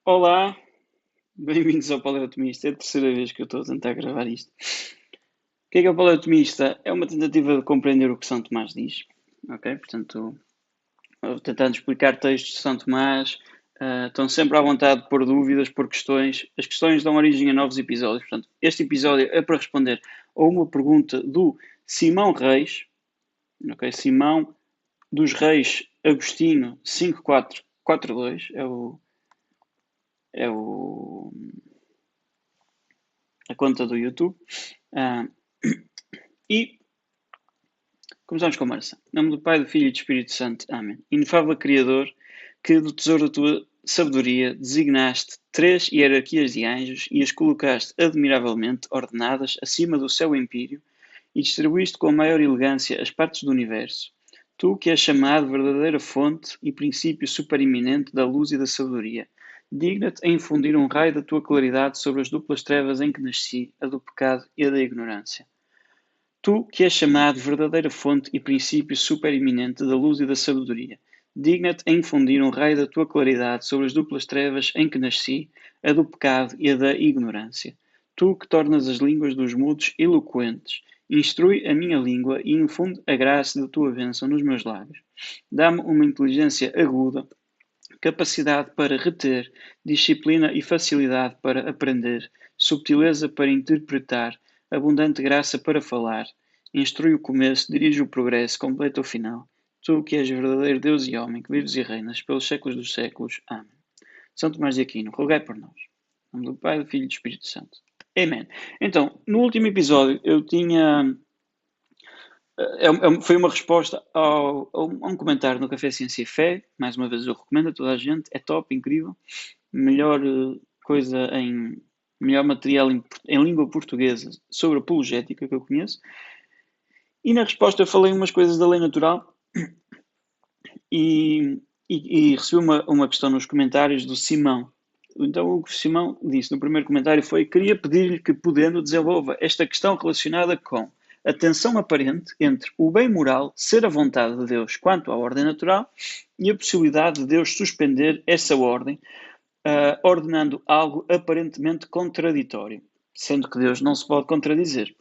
Olá, bem-vindos ao Paleotomista. É a terceira vez que eu estou a tentar gravar isto. O que é o Paleotomista? É uma tentativa de compreender o que São Tomás diz. Ok? Portanto, tentando explicar textos de São Tomás. Estão sempre à vontade de pôr dúvidas, pôr questões. As questões dão origem a novos episódios. Portanto, este episódio é para responder a uma pergunta do Simão Reis. Ok? Simão dos Reis Agostinho 5442. É a conta do YouTube. Ah, e começamos com a oração. Em nome do Pai, do Filho e do Espírito Santo. Amém. Inefável Criador, que do tesouro da tua sabedoria designaste três hierarquias de anjos e as colocaste admiravelmente ordenadas acima do céu empíreo e distribuíste com a maior elegância as partes do universo. Tu que és chamado verdadeira fonte e princípio supereminente da luz e da sabedoria, digna-te a infundir um raio da tua claridade sobre as duplas trevas em que nasci, a do pecado e a da ignorância. Tu, que és chamado verdadeira fonte e princípio supereminente da luz e da sabedoria, digna-te a infundir um raio da tua claridade sobre as duplas trevas em que nasci, a do pecado e a da ignorância. Tu, que tornas as línguas dos mudos eloquentes, instrui a minha língua e infunde a graça da tua bênção nos meus lábios. Dá-me uma inteligência aguda, capacidade para reter, disciplina e facilidade para aprender, subtileza para interpretar, abundante graça para falar. Instrui o começo, dirige o progresso, completa o final. Tu que és verdadeiro Deus e homem, que vives e reinas pelos séculos dos séculos. Amém. São Tomás de Aquino, rogai por nós. Em nome do Pai, do Filho e do Espírito Santo. Amém. Então, no último episódio eu tinha foi uma resposta a um comentário no Café Ciência e Fé. Mais uma vez eu recomendo a toda a gente. É top, incrível. Melhor coisa melhor material em língua portuguesa sobre apologética que eu conheço. E na resposta eu falei umas coisas da lei natural e recebi uma questão nos comentários do Simão. Então o que o Simão disse no primeiro comentário foi: queria pedir-lhe que, podendo, desenvolva esta questão relacionada com a tensão aparente entre o bem moral ser a vontade de Deus quanto à ordem natural e a possibilidade de Deus suspender essa ordem, ordenando algo aparentemente contraditório, sendo que Deus não se pode contradizer.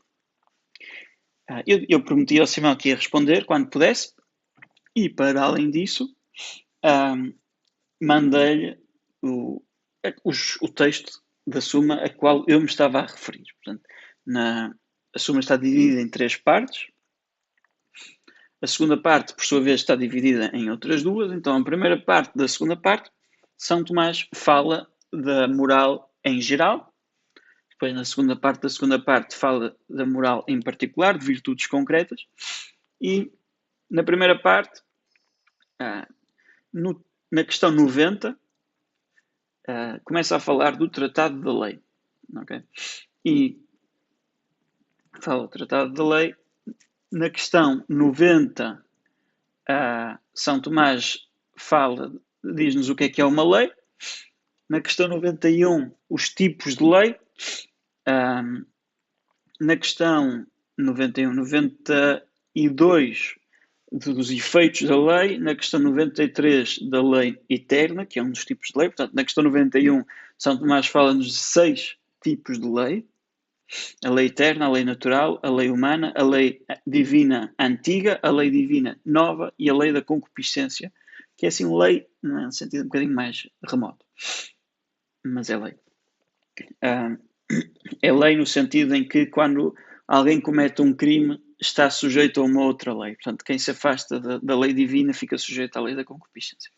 Eu prometi ao Simão que ia responder quando pudesse, e para além disso, mandei-lhe o texto da Suma a qual eu me estava a referir. Portanto, a Suma está dividida em três partes. A segunda parte, por sua vez, está dividida em outras duas. Então, a primeira parte da segunda parte, São Tomás fala da moral em geral. Depois, na segunda parte da segunda parte, fala da moral em particular, de virtudes concretas. E na primeira parte, na questão 90, começa a falar do Tratado da Lei. Okay? E fala do Tratado da Lei. Na questão 90, São Tomás diz-nos o que é uma lei. Na questão 91, os tipos de lei. Na questão 91, 92, dos efeitos da lei. Na questão 93, da lei eterna, que é um dos tipos de lei. Portanto, na questão 91, São Tomás fala-nos de 6 tipos de lei: a lei eterna, a lei natural, a lei humana, a lei divina antiga, a lei divina nova e a lei da concupiscência, que é assim lei, num sentido um bocadinho mais remoto, mas é lei. É lei no sentido em que quando alguém comete um crime está sujeito a uma outra lei. Portanto, quem se afasta da lei divina fica sujeito à lei da concupiscência.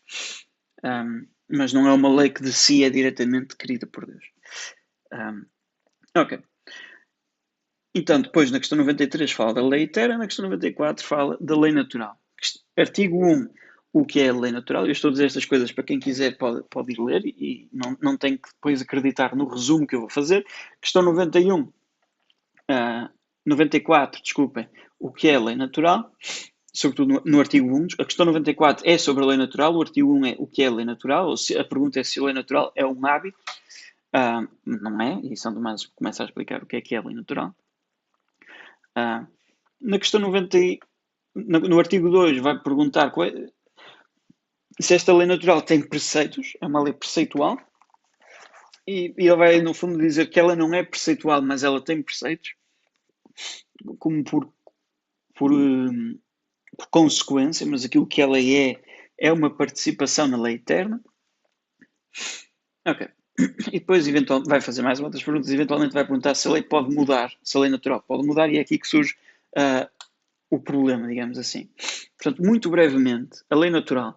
Mas não é uma lei que de si é diretamente querida por Deus. Ok. Então, depois, na questão 93 fala da lei eterna, na questão 94 fala da lei natural. Artigo 1, o que é a lei natural? Eu estou a dizer estas coisas para quem quiser pode ir ler e não tem que depois acreditar no resumo que eu vou fazer. Questão 91, 94, desculpem, o que é a lei natural? Sobretudo no artigo 1. A questão 94 é sobre a lei natural, o artigo 1 é o que é a lei natural, ou a pergunta é se a lei natural é um hábito. Não é, e São Tomás começa a explicar o que é a lei natural. Na questão 90, no artigo 2, vai perguntar se esta lei natural tem preceitos, é uma lei preceitual. E ele vai, no fundo, dizer que ela não é preceitual, mas ela tem preceitos, como por, hum, por consequência, mas aquilo que ela é uma participação na lei eterna. Ok. E depois, eventualmente, vai fazer mais outras perguntas, eventualmente vai perguntar se a lei pode mudar, se a lei natural pode mudar, e é aqui que surge o problema, digamos assim. Portanto, muito brevemente, a lei natural.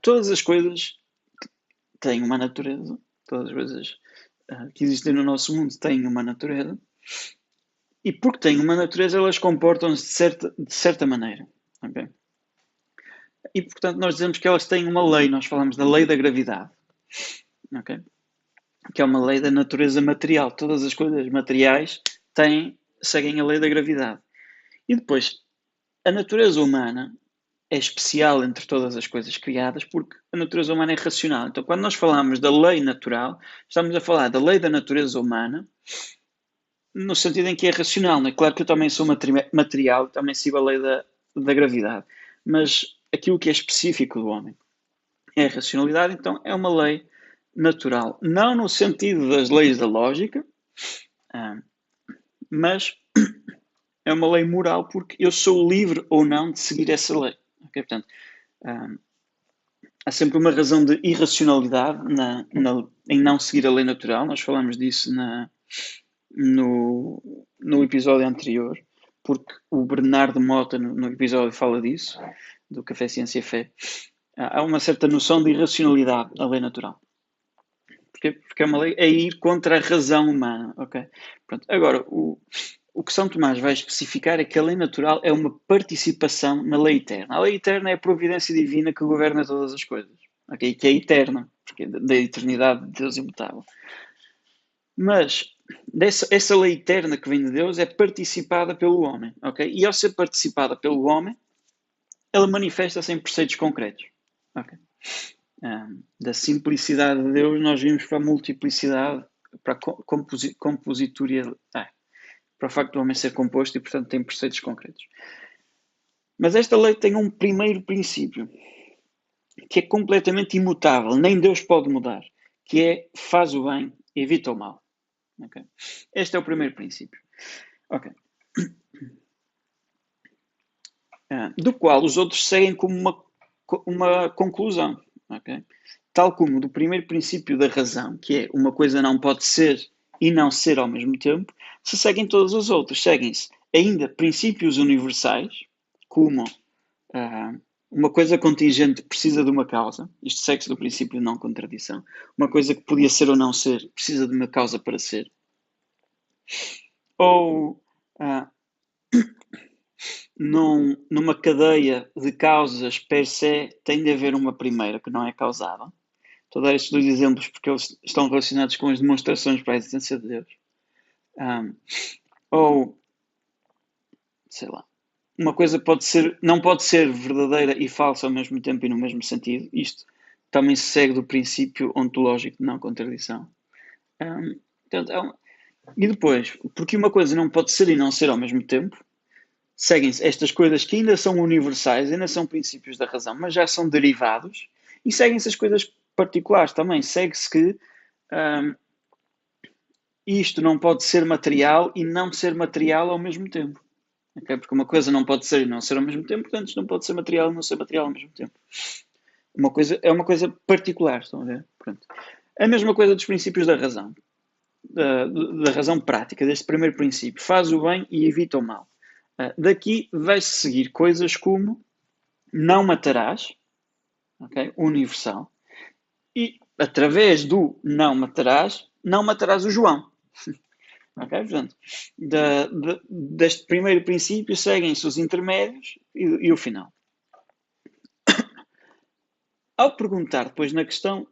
Todas as coisas têm uma natureza, todas as coisas que existem no nosso mundo têm uma natureza, e porque têm uma natureza, elas comportam-se de certa maneira. Okay? E, portanto, nós dizemos que elas têm uma lei, nós falamos da lei da gravidade. Okay? Que é uma lei da natureza material. Todas as coisas materiais seguem a lei da gravidade. E depois, a natureza humana é especial entre todas as coisas criadas porque a natureza humana é racional. Então, quando nós falamos da lei natural, estamos a falar da lei da natureza humana no sentido em que é racional. Não é? Claro que eu também sou material, também sigo a lei da gravidade, mas aquilo que é específico do homem é a racionalidade, então é uma lei natural. Não no sentido das leis da lógica, mas é uma lei moral porque eu sou livre ou não de seguir essa lei. Okay? Portanto, há sempre uma razão de irracionalidade em não seguir a lei natural. Nós falamos disso no episódio anterior, porque o Bernardo Mota, no episódio, fala disso, do Café Ciência e Fé. Há uma certa noção de irracionalidade na lei natural. Porque é uma lei a ir contra a razão humana. Okay? Pronto. Agora, o que São Tomás vai especificar é que a lei natural é uma participação na lei eterna. A lei eterna é a providência divina que governa todas as coisas. Okay? Que é eterna, porque é da eternidade de Deus imutável. Mas essa lei eterna que vem de Deus é participada pelo homem. Okay? E ao ser participada pelo homem, ela manifesta-se em preceitos concretos. Okay? Da simplicidade de Deus, nós vimos para a multiplicidade, para a compositoriedade, para o facto do homem ser composto e, portanto, tem preceitos concretos. Mas esta lei tem um primeiro princípio, que é completamente imutável, nem Deus pode mudar, que é faz o bem, evita o mal. Okay? Este é o primeiro princípio. Okay. Do qual os outros seguem como uma conclusão. Okay? Tal como do primeiro princípio da razão, que é uma coisa não pode ser e não ser ao mesmo tempo, se seguem todos os outros. Seguem-se ainda princípios universais, como uma coisa contingente precisa de uma causa, isto segue-se do princípio de não contradição. Uma coisa que podia ser ou não ser precisa de uma causa para ser. Ou numa cadeia de causas per se tem de haver uma primeira que não é causada. Estou a dar estes dois exemplos porque eles estão relacionados com as demonstrações para a existência de Deus. Ou, sei lá, uma coisa não pode ser verdadeira e falsa ao mesmo tempo e no mesmo sentido. Isto também se segue do princípio ontológico de não contradição. Portanto, e depois, porque uma coisa não pode ser e não ser ao mesmo tempo, seguem-se estas coisas que ainda são universais, ainda são princípios da razão, mas já são derivados, e seguem-se as coisas particulares também. Segue-se que isto não pode ser material e não ser material ao mesmo tempo. Okay? Porque uma coisa não pode ser e não ser ao mesmo tempo, portanto, isto não pode ser material e não ser material ao mesmo tempo. É uma coisa particular, estão a ver? Pronto. A mesma coisa dos princípios da razão. Da razão prática, deste primeiro princípio. Faz o bem e evita o mal. Daqui vai-se seguir coisas como não matarás, okay? Universal, e através do não matarás o João. Okay? Portanto, deste primeiro princípio seguem-se os intermédios e o final. Ao perguntar depois na questão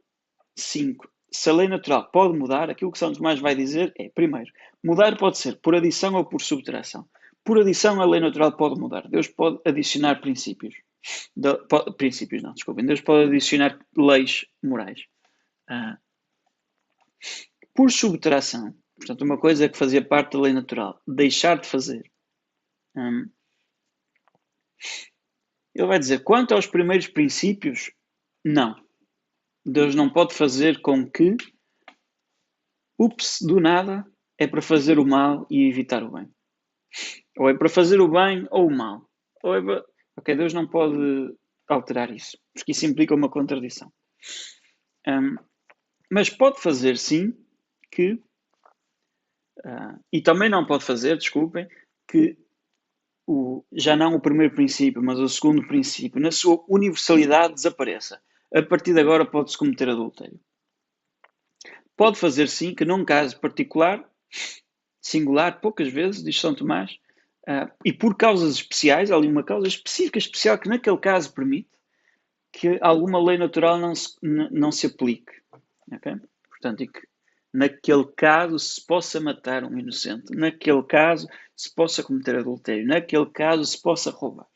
5 se a lei natural pode mudar, aquilo que São Tomás vai dizer é, primeiro, mudar pode ser por adição ou por subtração. Por adição, a lei natural pode mudar. Deus pode adicionar princípios. Princípios não, desculpem. Deus pode adicionar leis morais. Por subtração, portanto, uma coisa que fazia parte da lei natural, deixar de fazer. Ele vai dizer, quanto aos primeiros princípios, não. Deus não pode fazer com que Ups, do nada, é para fazer o mal e evitar o bem. Ou é para fazer o bem ou o mal. Ou é para... Ok, Deus não pode alterar isso, porque isso implica uma contradição. Mas pode fazer, sim, que... e também não pode fazer, desculpem, que já não o primeiro princípio, mas o segundo princípio, na sua universalidade, desapareça. A partir de agora pode-se cometer adultério. Pode fazer, sim, que num caso particular, singular, poucas vezes, diz São Tomás, e por causas especiais, há ali uma causa específica, especial, que naquele caso permite que alguma lei natural não se aplique. Okay? Portanto, e que naquele caso se possa matar um inocente, naquele caso se possa cometer adultério, naquele caso se possa roubar.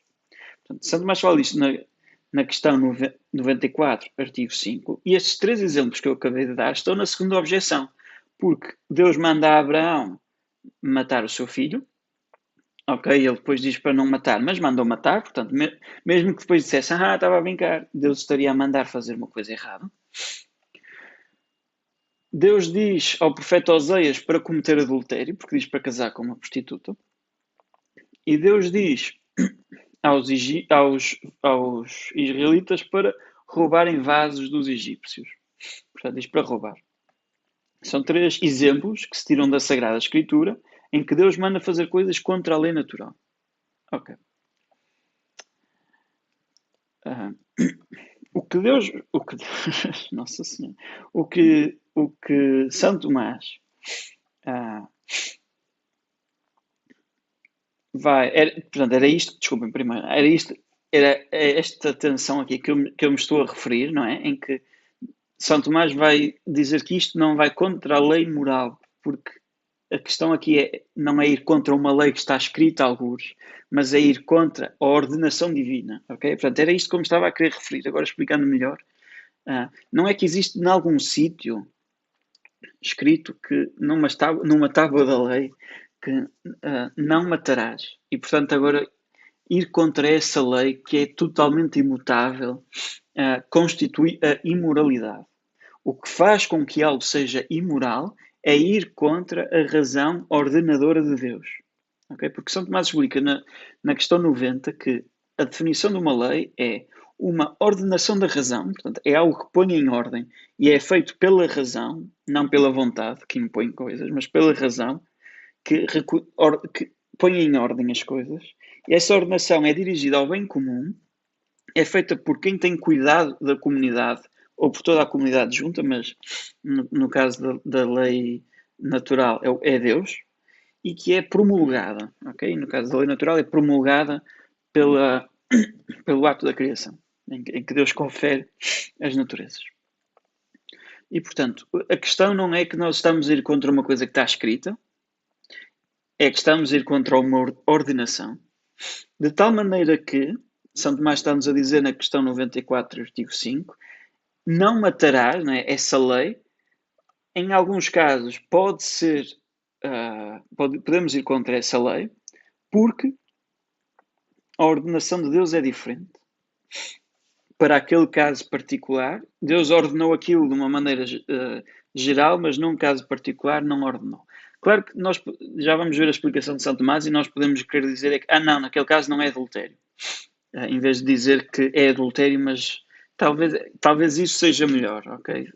Portanto, Santo Tomás fala isto na questão 94, artigo 5, e estes 3 exemplos que eu acabei de dar estão na segunda objeção, porque Deus manda a Abraão matar o seu filho, ok, ele depois diz para não matar, mas mandou matar, portanto, mesmo que depois dissesse, estava a brincar, Deus estaria a mandar fazer uma coisa errada. Deus diz ao profeta Oseias para cometer adultério, porque diz para casar com uma prostituta. E Deus diz aos israelitas para roubarem vasos dos egípcios. Portanto, diz para roubar. São 3 exemplos que se tiram da Sagrada Escritura em que Deus manda fazer coisas contra a lei natural. Ok. O que Deus... Nossa Senhora. O que Santo Tomás portanto, era isto, desculpem primeiro, era esta tensão aqui que eu me estou a referir, não é? Em que São Tomás vai dizer que isto não vai contra a lei moral, porque a questão aqui não é ir contra uma lei que está escrita a algures, mas é ir contra a ordenação divina, ok? Portanto, era isto que eu me estava a querer referir, agora explicando melhor. Não é que existe em algum sítio escrito que numa tábua da lei que não matarás. E, portanto, agora ir contra essa lei que é totalmente imutável constitui a imoralidade. O que faz com que algo seja imoral é ir contra a razão ordenadora de Deus. Okay? Porque São Tomás explica na questão 90 que a definição de uma lei é uma ordenação da razão, portanto, é algo que põe em ordem e é feito pela razão, não pela vontade que impõe coisas, mas pela razão que põe em ordem as coisas. E essa ordenação é dirigida ao bem comum, é feita por quem tem cuidado da comunidade ou por toda a comunidade junta, mas no caso da lei natural é Deus, e que é promulgada, ok? No caso da lei natural é promulgada pelo ato da criação, em que Deus confere as naturezas. E, portanto, a questão não é que nós estamos a ir contra uma coisa que está escrita, é que estamos a ir contra uma ordenação, de tal maneira que, São Tomás está-nos a dizer na questão 94, artigo 5, não matarás, não é? Essa lei, em alguns casos, pode ser, podemos ir contra essa lei, porque a ordenação de Deus é diferente. Para aquele caso particular, Deus ordenou aquilo de uma maneira geral, mas num caso particular não ordenou. Claro que nós já vamos ver a explicação de São Tomás e nós podemos querer dizer é que, não, naquele caso não é adultério. Em vez de dizer que é adultério, mas talvez isso seja melhor, ok?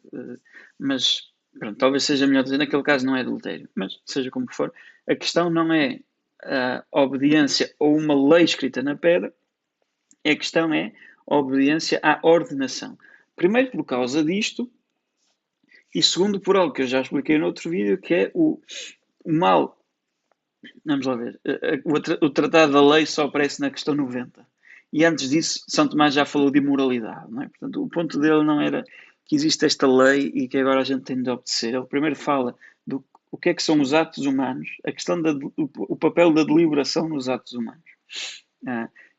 Mas, pronto, talvez seja melhor dizer naquele caso não é adultério. Mas, seja como for, a questão não é a obediência ou uma lei escrita na pedra, a questão é a obediência à ordenação. Primeiro por causa disto, e segundo por algo que eu já expliquei no outro vídeo, que é o mal. Vamos lá ver. O tratado da lei só aparece na questão 90. E antes disso, São Tomás já falou de imoralidade. Não é? Portanto, o ponto dele não era que existe esta lei e que agora a gente tem de obedecer. Ele primeiro fala do o que é que são os atos humanos, a questão o papel da deliberação nos atos humanos.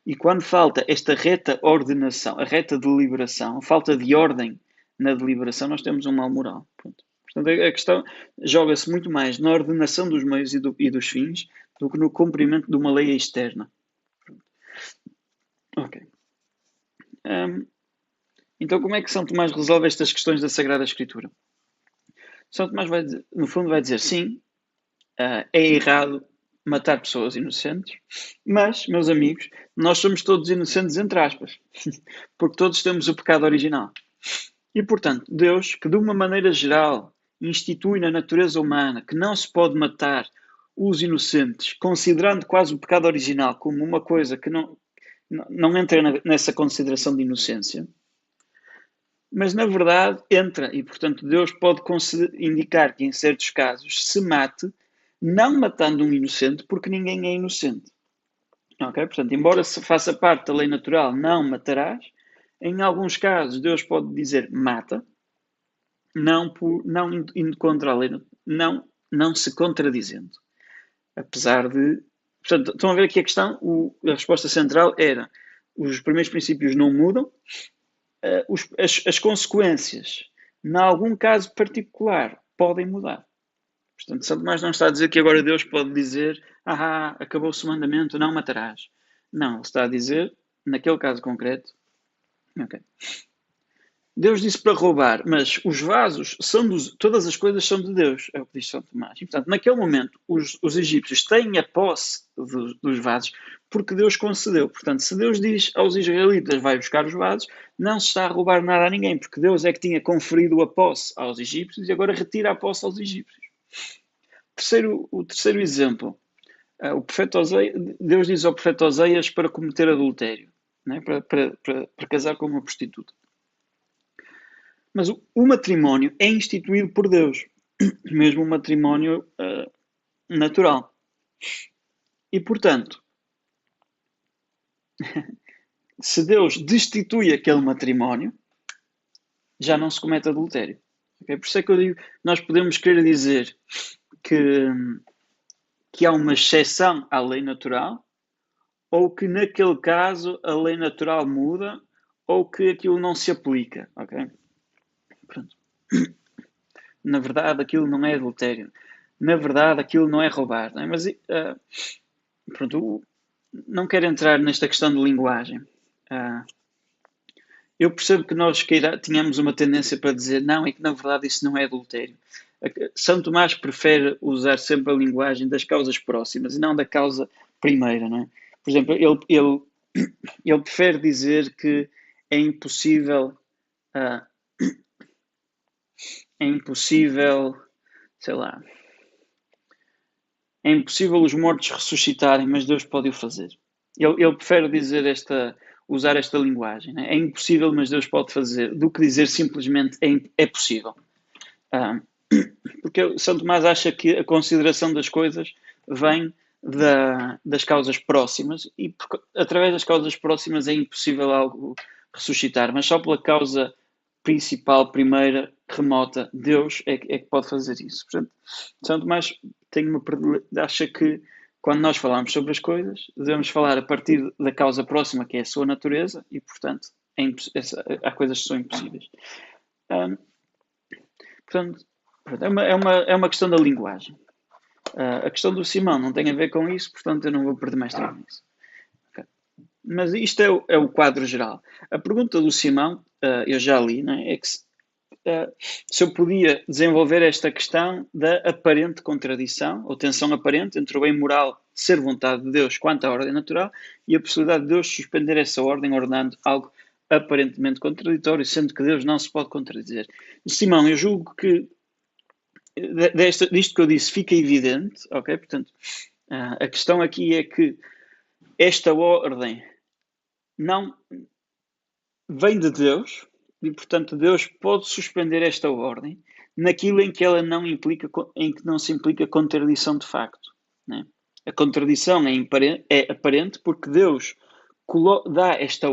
E quando falta esta reta ordenação, a reta deliberação, a falta de ordem na deliberação, nós temos um mal moral. Pronto. Portanto, a questão joga-se muito mais na ordenação dos meios e dos fins do que no cumprimento de uma lei externa. Ok. Então, como é que São Tomás resolve estas questões da Sagrada Escritura? São Tomás vai dizer, no fundo vai dizer sim, é errado matar pessoas inocentes, mas, meus amigos, nós somos todos inocentes entre aspas, porque todos temos o pecado original. E, portanto, Deus, que de uma maneira geral institui na natureza humana que não se pode matar os inocentes, considerando quase o pecado original como uma coisa que não entra nessa consideração de inocência, mas na verdade entra, e portanto Deus pode indicar que em certos casos se mate, não matando um inocente, porque ninguém é inocente. Ok? Portanto, embora se faça parte da lei natural, não matarás, em alguns casos Deus pode dizer mata, não indo contra a lei, não se contradizendo. Apesar de. Portanto, estão a ver aqui a questão, a resposta central era: os primeiros princípios não mudam, as consequências, em algum caso particular, podem mudar. Portanto, Santo Tomás não está a dizer que agora Deus pode dizer acabou-se o mandamento, não matarás. Não, ele está a dizer, naquele caso concreto, ok. Deus disse para roubar, mas os vasos são todas as coisas são de Deus, é o que diz São Tomás. E, portanto, naquele momento, os egípcios têm a posse dos vasos porque Deus concedeu. Portanto, se Deus diz aos israelitas vai buscar os vasos, não se está a roubar nada a ninguém, porque Deus é que tinha conferido a posse aos egípcios e agora retira a posse aos egípcios. O terceiro exemplo, o profeta Oseias, Deus diz ao profeta Oseias para cometer adultério, né? para casar com uma prostituta. Mas o matrimónio é instituído por Deus, mesmo o matrimónio natural. E, portanto, se Deus destitui aquele matrimónio, já não se comete adultério. Okay? Por isso é que eu digo, nós podemos querer dizer que há uma exceção à lei natural, ou que naquele caso a lei natural muda, ou que aquilo não se aplica. Okay? Pronto. Na verdade, aquilo não é adultério. Na verdade, aquilo não é roubar. Não é? Mas, pronto, não quero entrar nesta questão de linguagem. Eu percebo que nós tínhamos uma tendência para dizer não, é que na verdade isso não é adultério. São Tomás prefere usar sempre a linguagem das causas próximas e não da causa primeira, não é? Por exemplo, ele prefere dizer que é impossível, sei lá, é impossível os mortos ressuscitarem, mas Deus pode o fazer. Ele prefere usar esta linguagem. Né? É impossível, mas Deus pode fazer, do que dizer simplesmente é possível. Porque São Tomás acha que a consideração das coisas vem das causas próximas e através das causas próximas é impossível algo ressuscitar, mas só pela causa principal, primeira, remota, Deus é que pode fazer isso. Portanto, São Tomás acha que quando nós falamos sobre as coisas, devemos falar a partir da causa próxima, que é a sua natureza, e, portanto, há coisas que são impossíveis. Portanto, é uma questão da linguagem. A questão do Simão não tem a ver com isso, portanto, eu não vou perder mais tempo nisso. Okay. Mas isto é o quadro geral. A pergunta do Simão, eu já li, né, é que se eu podia desenvolver esta questão da aparente contradição, ou tensão aparente entre o bem moral ser vontade de Deus quanto à ordem natural e a possibilidade de Deus suspender essa ordem ordenando algo aparentemente contraditório, sendo que Deus não se pode contradizer. Simão, eu julgo que disto que eu disse fica evidente, ok? Portanto, a questão aqui é que esta ordem não vem de Deus e, portanto, Deus pode suspender esta ordem naquilo em que ela em que não se implica contradição de facto. Né? A contradição é aparente porque Deus dá esta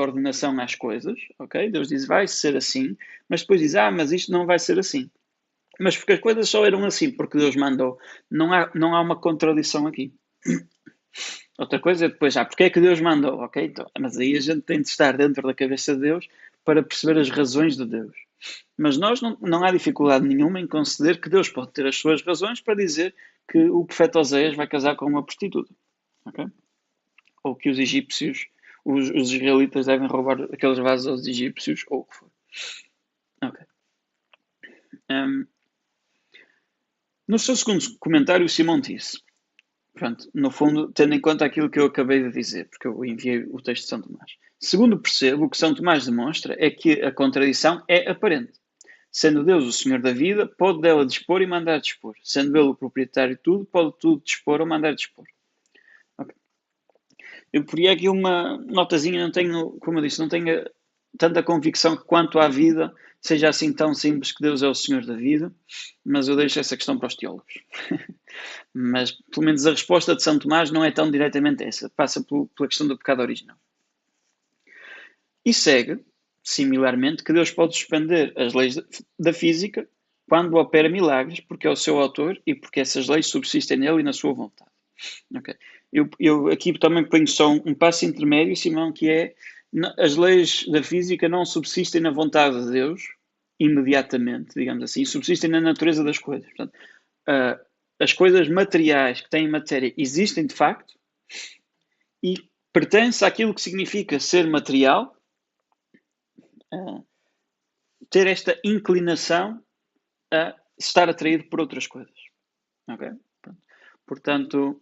ordenação às coisas, ok? Deus diz vai ser assim, mas depois diz mas isto não vai ser assim. Mas porque as coisas só eram assim porque Deus mandou. Não há uma contradição aqui. Outra coisa é depois, porque é que Deus mandou? Ok, então, mas aí a gente tem de estar dentro da cabeça de Deus para perceber as razões de Deus. Mas nós não há dificuldade nenhuma em conceder que Deus pode ter as suas razões para dizer que o profeta Oseias vai casar com uma prostituta. Ok? Ou que os egípcios, os israelitas devem roubar aqueles vasos aos egípcios, ou o que for. Ok. No seu segundo comentário, Simão disse, pronto, no fundo, tendo em conta aquilo que eu acabei de dizer, porque eu enviei o texto de São Tomás. Segundo percebo, o que São Tomás demonstra é que a contradição é aparente. Sendo Deus o Senhor da vida, pode dela dispor e mandar dispor. Sendo Ele o proprietário de tudo, pode tudo dispor ou mandar dispor. Okay. Eu poria aqui uma notazinha, não tenho, como eu disse, não tenho tanta convicção que quanto à vida seja assim tão simples que Deus é o Senhor da vida, mas eu deixo essa questão para os teólogos. Mas, pelo menos, a resposta de São Tomás não é tão diretamente essa, passa pela questão do pecado original. E segue, similarmente, que Deus pode suspender as leis da física quando opera milagres, porque é o seu autor e porque essas leis subsistem nele e na sua vontade. Okay. Eu aqui também ponho só um passo intermédio, Simão, que é as leis da física não subsistem na vontade de Deus imediatamente, digamos assim, subsistem na natureza das coisas. Portanto, as coisas materiais que têm matéria existem de facto e pertence àquilo que significa ser material, ter esta inclinação a estar atraído por outras coisas. Okay? Portanto,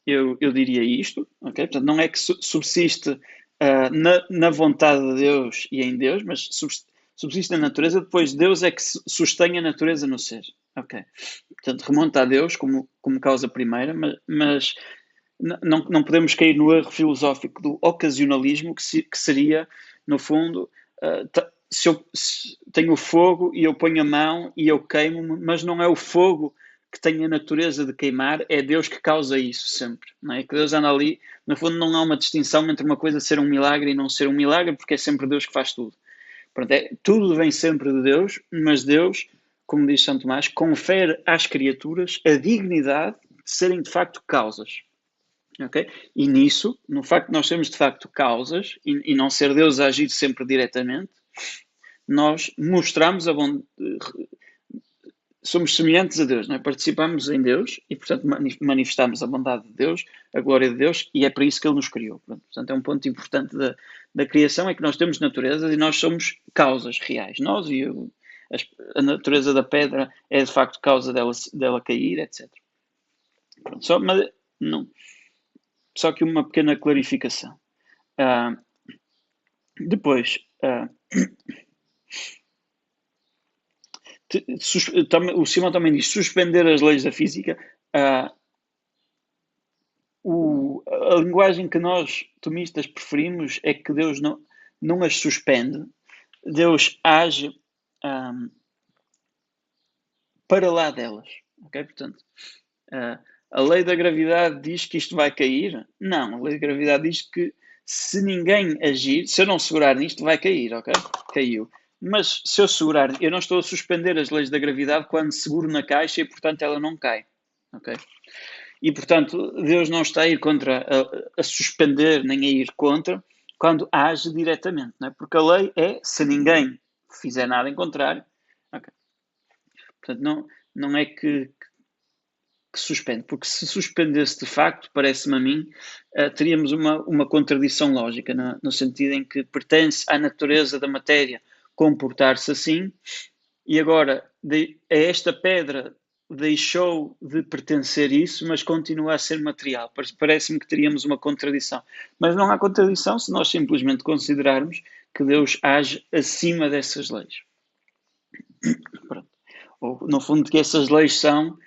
eu diria isto. Okay? Portanto, não é que subsiste na vontade de Deus e em Deus, mas subsiste na natureza, depois Deus é que sustém a natureza no ser. Okay? Portanto, remonta a Deus como causa primeira, mas não podemos cair no erro filosófico do ocasionalismo, que seria, no fundo, se eu tenho fogo e eu ponho a mão e eu queimo-me, mas não é o fogo que tem a natureza de queimar, é Deus que causa isso sempre. Não é? Que Deus anda ali, no fundo não há uma distinção entre uma coisa ser um milagre e não ser um milagre, porque é sempre Deus que faz tudo. Pronto, tudo vem sempre de Deus, mas Deus, como diz São Tomás, confere às criaturas a dignidade de serem de facto causas. Okay? E nisso, no facto de nós sermos de facto causas e não ser Deus a agir sempre diretamente, nós mostramos somos semelhantes a Deus, não é? Participamos em Deus e, portanto, manifestamos a bondade de Deus, a glória de Deus, e é para isso que Ele nos criou. Portanto, é um ponto importante da criação, é que nós temos naturezas e nós somos causas reais. Nós e a natureza da pedra é, de facto, causa dela cair, etc. Pronto, só que uma pequena clarificação. Depois, o Simão também diz suspender as leis da física. A linguagem que nós, tomistas, preferimos é que Deus não as suspende. Deus age para lá delas. Okay? Portanto, a lei da gravidade diz que isto vai cair? Não, a lei da gravidade diz que se ninguém agir, se eu não segurar nisto, vai cair, ok? Caiu. Mas se eu segurar, eu não estou a suspender as leis da gravidade quando seguro na caixa e, portanto, ela não cai, ok? E, portanto, Deus não está a ir contra, a suspender nem a ir contra, quando age diretamente, não é? Porque a lei é, se ninguém fizer nada em contrário, ok? Portanto, não é que suspende, porque se suspendesse de facto, parece-me a mim, teríamos uma contradição lógica, no sentido em que pertence à natureza da matéria comportar-se assim, e agora a esta pedra deixou de pertencer isso, mas continua a ser material. Parece-me que teríamos uma contradição. Mas não há contradição se nós simplesmente considerarmos que Deus age acima dessas leis. Pronto. Ou, no fundo, que essas leis são...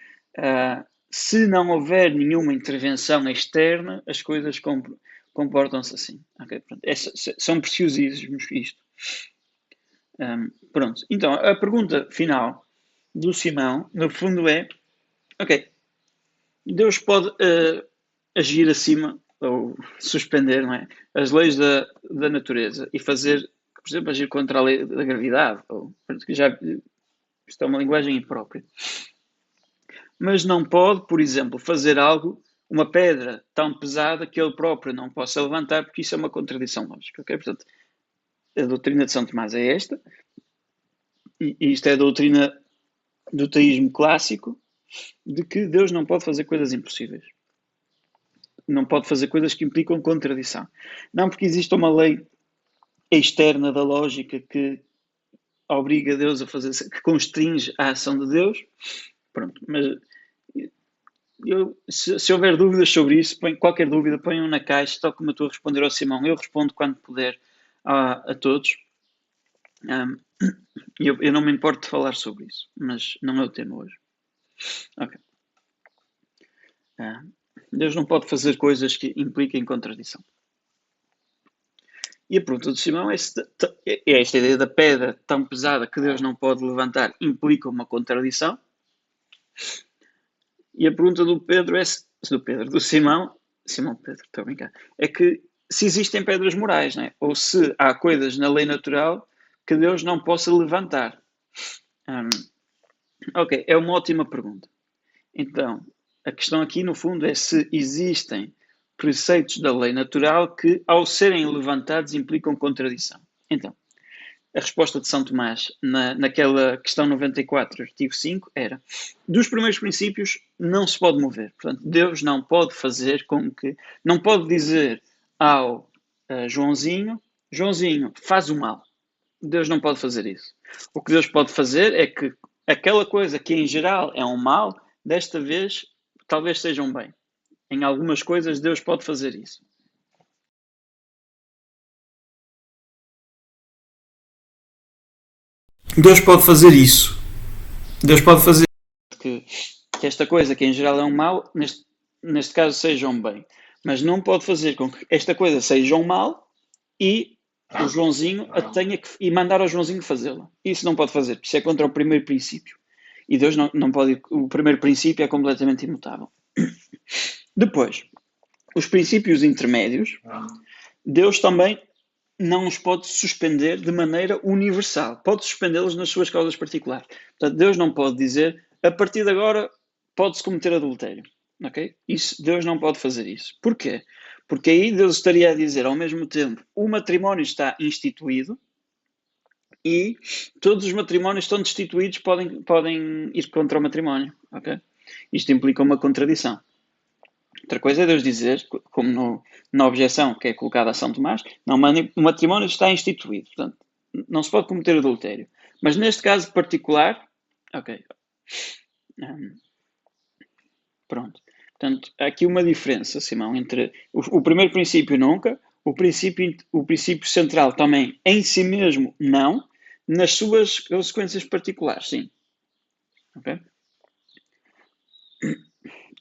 se não houver nenhuma intervenção externa, as coisas comportam-se assim. Okay? Pronto. São preciosismos isto. Pronto. Então, a pergunta final do Simão, no fundo é, ok, Deus pode agir acima, ou suspender, não é, as leis da natureza e fazer, por exemplo, agir contra a lei da gravidade, ou, isto é uma linguagem imprópria. Mas não pode, por exemplo, fazer algo, uma pedra tão pesada que ele próprio não possa levantar, porque isso é uma contradição lógica. Okay? Portanto, a doutrina de São Tomás é esta, e isto é a doutrina do teísmo clássico, de que Deus não pode fazer coisas impossíveis. Não pode fazer coisas que implicam contradição. Não porque existe uma lei externa da lógica que obriga Deus a fazer, que constringe a ação de Deus, Pronto, mas se houver dúvidas sobre isso, qualquer dúvida, ponham na caixa, tal como eu estou a responder ao Simão. Eu respondo quando puder a todos. Eu não me importo de falar sobre isso, mas não é o tema hoje. Ok. Deus não pode fazer coisas que impliquem contradição. E a pergunta do Simão é esta ideia da pedra tão pesada que Deus não pode levantar implica uma contradição. E a pergunta do Pedro do Simão Pedro, estou a brincar, é que se existem pedras morais, né? Ou se há coisas na lei natural que Deus não possa levantar. Ok, é uma ótima pergunta. Então, a questão aqui, no fundo, é se existem preceitos da lei natural que, ao serem levantados, implicam contradição. Então, a resposta de São Tomás naquela questão 94, artigo 5, era: dos primeiros princípios não se pode mover. Portanto, Deus não pode fazer com que... Não pode dizer ao Joãozinho, faz o mal. Deus não pode fazer isso. O que Deus pode fazer é que aquela coisa que em geral é um mal, desta vez talvez seja um bem. Em algumas coisas Deus pode fazer isso. Deus pode fazer isso. Deus pode fazer que esta coisa que em geral é um mal, neste caso seja um bem. Mas não pode fazer com que esta coisa seja um mal e o Joãozinho tenha que e mandar ao Joãozinho fazê-la. Isso não pode fazer, isso é contra o primeiro princípio. E Deus não pode. O primeiro princípio é completamente imutável. Depois, os princípios intermédios, Deus também não os pode suspender de maneira universal. Pode suspendê-los nas suas causas particulares. Portanto, Deus não pode dizer, a partir de agora, pode-se cometer adultério. Okay? Isso, Deus não pode fazer isso. Porquê? Porque aí Deus estaria a dizer, ao mesmo tempo, o matrimónio está instituído e todos os matrimónios estão destituídos, podem ir contra o matrimónio. Okay? Isto implica uma contradição. Outra coisa é Deus dizer, como na objeção que é colocada a São Tomás, não, o matrimónio está instituído, portanto, não se pode cometer adultério. Mas neste caso particular, ok. Pronto. Portanto, há aqui uma diferença, Simão, entre o primeiro princípio nunca, o princípio central também em si mesmo não, nas suas consequências particulares, sim. Ok?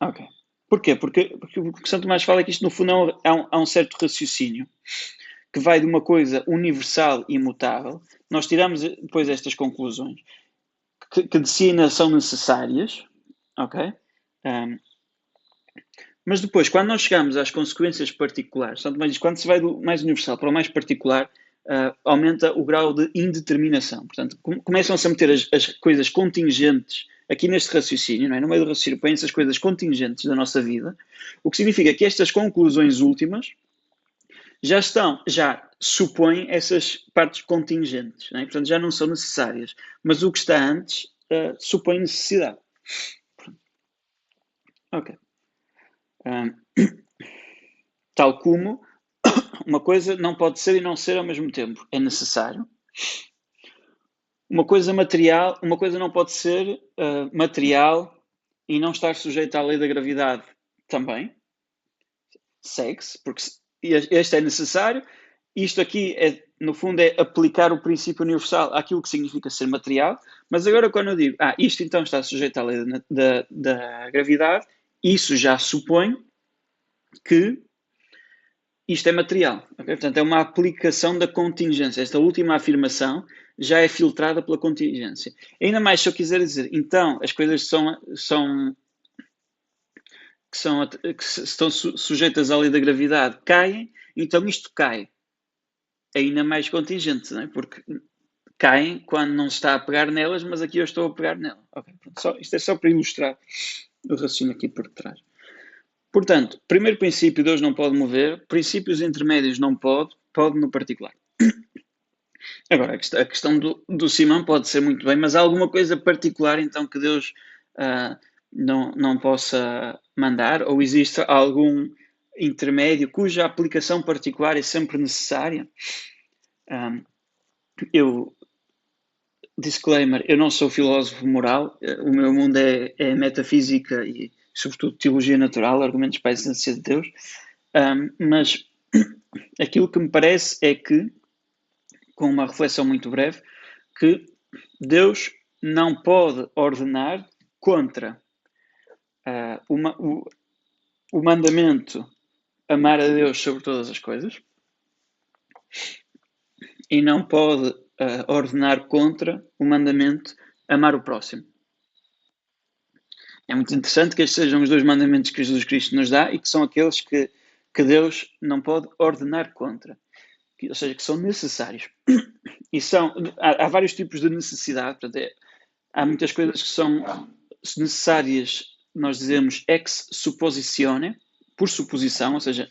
Ok. Porquê? Porque o que São Tomás fala é que isto, no fundo, há um certo raciocínio que vai de uma coisa universal e imutável. Nós tiramos depois estas conclusões que de si são necessárias, ok? Mas depois, quando nós chegamos às consequências particulares, São Tomás diz, quando se vai do mais universal para o mais particular, aumenta o grau de indeterminação. Portanto, começam-se a meter as coisas contingentes aqui neste raciocínio, não é? No meio do raciocínio, põem-se as coisas contingentes da nossa vida, o que significa que estas conclusões últimas já supõem essas partes contingentes, não é? Portanto, já não são necessárias. Mas o que está antes supõe necessidade. Ok. Tal como uma coisa não pode ser e não ser ao mesmo tempo. É necessário. Uma coisa não pode ser material e não estar sujeita à lei da gravidade também. Segue-se, porque este é necessário. Isto aqui, no fundo, é aplicar o princípio universal àquilo que significa ser material. Mas agora, quando eu digo, isto então está sujeito à lei da gravidade, isso já supõe que isto é material. Okay? Portanto, é uma aplicação da contingência. Esta última afirmação já é filtrada pela contingência. Ainda mais se eu quiser dizer, então, as coisas que estão sujeitas à lei da gravidade caem, então isto cai. É ainda mais contingente, não é? Porque caem quando não se está a pegar nelas, mas aqui eu estou a pegar nela. Okay, isto é só para ilustrar o raciocínio aqui por trás. Portanto, primeiro princípio, Deus não pode mover. Princípios intermédios não pode no particular. Agora, a questão do Simão pode ser muito bem, mas há alguma coisa particular, então, que Deus não possa mandar? Ou existe algum intermédio cuja aplicação particular é sempre necessária? disclaimer, eu não sou filósofo moral, o meu mundo é metafísica e, sobretudo, teologia natural, argumentos para a essência de Deus, mas aquilo que me parece é que, com uma reflexão muito breve, que Deus não pode ordenar contra o mandamento amar a Deus sobre todas as coisas e não pode ordenar contra o mandamento amar o próximo. É muito interessante que estes sejam os dois mandamentos que Jesus Cristo nos dá e que são aqueles que Deus não pode ordenar contra, ou seja, que são necessários. E há vários tipos de necessidade, portanto, há muitas coisas que são necessárias, nós dizemos ex suppositione, por suposição, ou seja,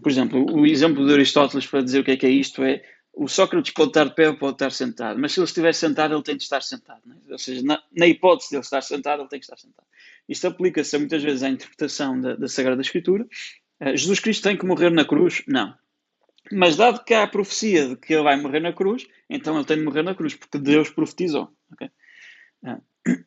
por exemplo, o exemplo de Aristóteles para dizer o que é isto é: o Sócrates pode estar de pé ou pode estar sentado, mas se ele estiver sentado, ele tem de estar sentado. Não é? Ou seja, na hipótese de ele estar sentado, ele tem que estar sentado. Isto aplica-se muitas vezes à interpretação da Sagrada Escritura. Jesus Cristo tem que morrer na cruz? Não. Mas dado que há a profecia de que ele vai morrer na cruz, então ele tem de morrer na cruz, porque Deus profetizou. Okay?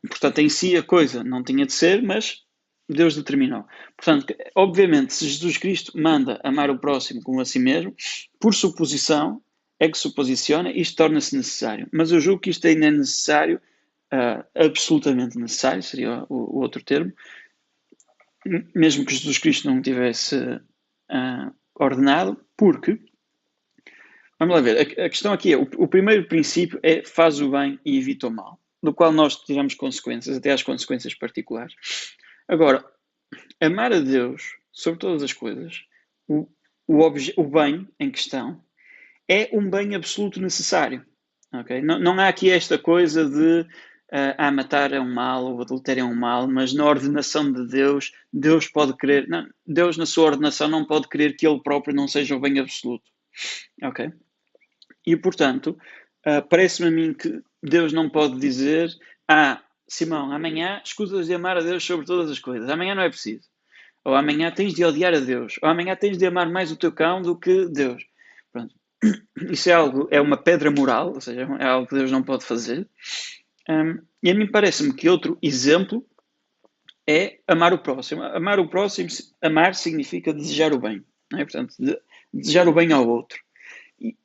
Portanto, em si a coisa não tinha de ser, mas Deus determinou. Portanto, obviamente, se Jesus Cristo manda amar o próximo como a si mesmo, por suposição, ex suppositione, isto torna-se necessário. Mas eu julgo que isto ainda é necessário, absolutamente necessário, seria o outro termo, mesmo que Jesus Cristo não tivesse ordenado, porque, vamos lá ver, a questão aqui é, o primeiro princípio é faz o bem e evita o mal, do qual nós tiramos consequências, até às consequências particulares. Agora, amar a Deus sobre todas as coisas, o bem em questão, é um bem absoluto necessário. Okay? Não há aqui esta coisa de matar é um mal ou adultério é um mal, mas na ordenação de Deus, Deus pode querer. Não, Deus, na sua ordenação, não pode querer que Ele próprio não seja o bem absoluto. Ok? E, portanto, parece-me a mim que Deus não pode dizer: Simão, amanhã escusas de amar a Deus sobre todas as coisas. Amanhã não é preciso. Ou amanhã tens de odiar a Deus. Ou amanhã tens de amar mais o teu cão do que Deus. Pronto. Isso é uma pedra moral, ou seja, é algo que Deus não pode fazer. E a mim parece-me que outro exemplo é amar o próximo. Amar significa desejar o bem. Não é? Portanto, desejar o bem ao outro. E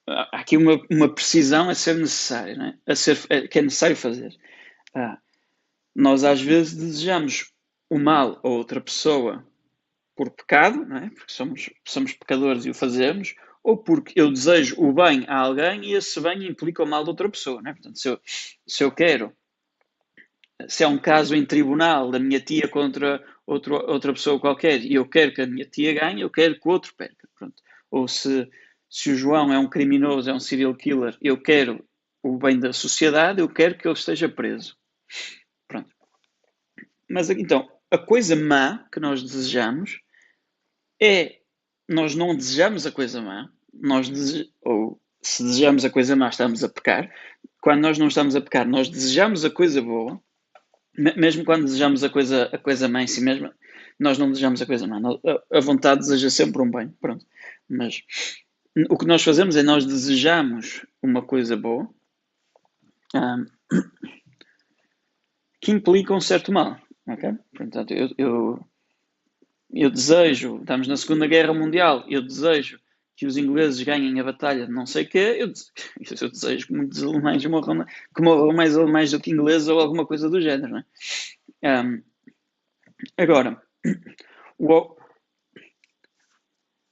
há aqui uma precisão a ser necessária, não é? Que é necessário fazer. Nós às vezes desejamos o mal a outra pessoa por pecado, não é? Porque somos pecadores e o fazemos, ou porque eu desejo o bem a alguém e esse bem implica o mal de outra pessoa, não é? Portanto, se eu quero, se é um caso em tribunal da minha tia contra outra pessoa qualquer e eu quero que a minha tia ganhe, eu quero que o outro perca. Pronto. Ou se o João é um criminoso, é um serial killer, eu quero o bem da sociedade, eu quero que ele esteja preso. Pronto. Mas então, a coisa má que nós desejamos nós não desejamos a coisa má, ou se desejamos a coisa má, estamos a pecar. Quando nós não estamos a pecar, nós desejamos a coisa boa, mesmo quando desejamos a coisa má em si mesma, nós não desejamos a coisa má. A vontade deseja sempre um bem, pronto. Mas o que nós fazemos é nós desejamos uma coisa boa que implica um certo mal, ok? Portanto, eu desejo, estamos na Segunda Guerra Mundial, eu desejo que os ingleses ganhem a batalha de não sei o quê, eu desejo que muitos alemães que morram mais alemães do que ingleses ou alguma coisa do género, não é? Agora,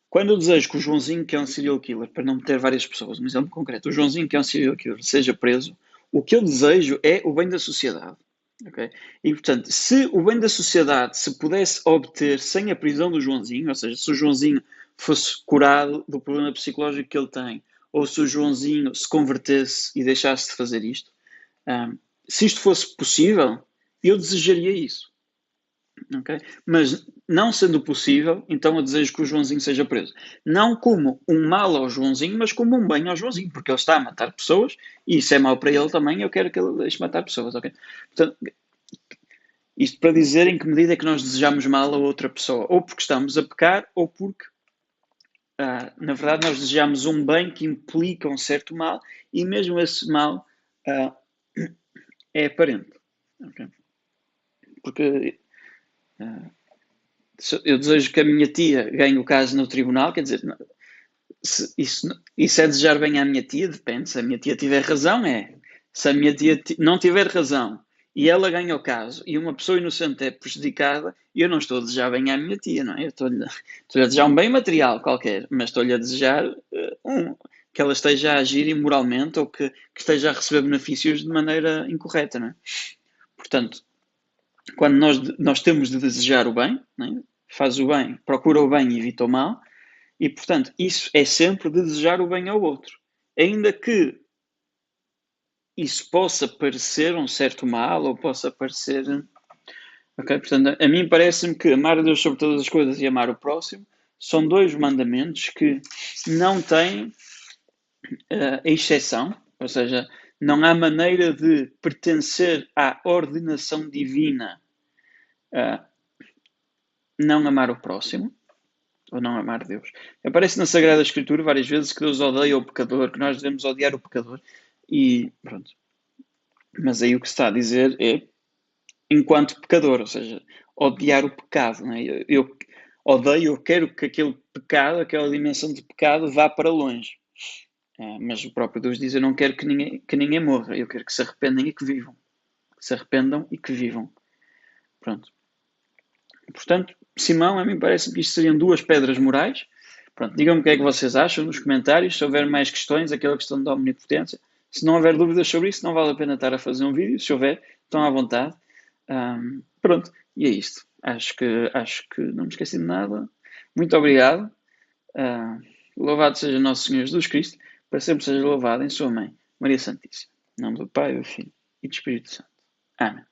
quando eu desejo que o Joãozinho, que é um serial killer, para não meter várias pessoas, um exemplo concreto, o Joãozinho, que é um serial killer, seja preso, o que eu desejo é o bem da sociedade. Okay? E, portanto, se o bem da sociedade se pudesse obter sem a prisão do Joãozinho, ou seja, se o Joãozinho fosse curado do problema psicológico que ele tem, ou se o Joãozinho se convertesse e deixasse de fazer isto, se isto fosse possível, eu desejaria isso. Okay? Mas não sendo possível, então eu desejo que o Joãozinho seja preso. Não como um mal ao Joãozinho, mas como um bem ao Joãozinho, porque ele está a matar pessoas e isso é mau para ele também, eu quero que ele deixe matar pessoas. Okay? Portanto, isto para dizer em que medida é que nós desejamos mal a outra pessoa, ou porque estamos a pecar, ou porque na verdade, nós desejamos um bem que implica um certo mal, e mesmo esse mal é aparente. Okay? Porque eu desejo que a minha tia ganhe o caso no tribunal, quer dizer, isso é desejar bem à minha tia? Depende. Se a minha tia tiver razão, é. Se a minha tia não tiver razão e ela ganha o caso e uma pessoa inocente é prejudicada, eu não estou a desejar bem à minha tia, não é? Eu estou-lhe a desejar um bem material qualquer, mas estou-lhe a desejar que ela esteja a agir imoralmente ou que esteja a receber benefícios de maneira incorreta, não é? Portanto, quando nós temos de desejar o bem, não é? Faz o bem, procura o bem e evita o mal, e, portanto, isso é sempre de desejar o bem ao outro. Ainda que isso possa parecer um certo mal ou possa parecer. Ok? Portanto, a mim parece-me que amar a Deus sobre todas as coisas e amar o próximo são dois mandamentos que não têm exceção, ou seja, não há maneira de pertencer à ordenação divina não amar o próximo ou não amar Deus. Aparece na Sagrada Escritura várias vezes que Deus odeia o pecador, que nós devemos odiar o pecador, e pronto. Mas aí o que se está a dizer é enquanto pecador, ou seja, odiar o pecado. Não é? Eu odeio, eu quero que aquele pecado, aquela dimensão de pecado vá para longe. Mas o próprio Deus diz, eu não quero que ninguém morra, eu quero que se arrependam e que vivam. Que se arrependam e que vivam. Pronto. Portanto, Simão, a mim parece que isto seriam duas pedras morais. Pronto, digam-me o que é que vocês acham nos comentários. Se houver mais questões, aquela questão da omnipotência. Se não houver dúvidas sobre isso, não vale a pena estar a fazer um vídeo. Se houver, estão à vontade. Pronto, e é isto. Acho que não me esqueci de nada. Muito obrigado. Louvado seja nosso Senhor Jesus Cristo, para sempre seja louvado em sua mãe, Maria Santíssima. Em nome do Pai, do Filho e do Espírito Santo. Amém.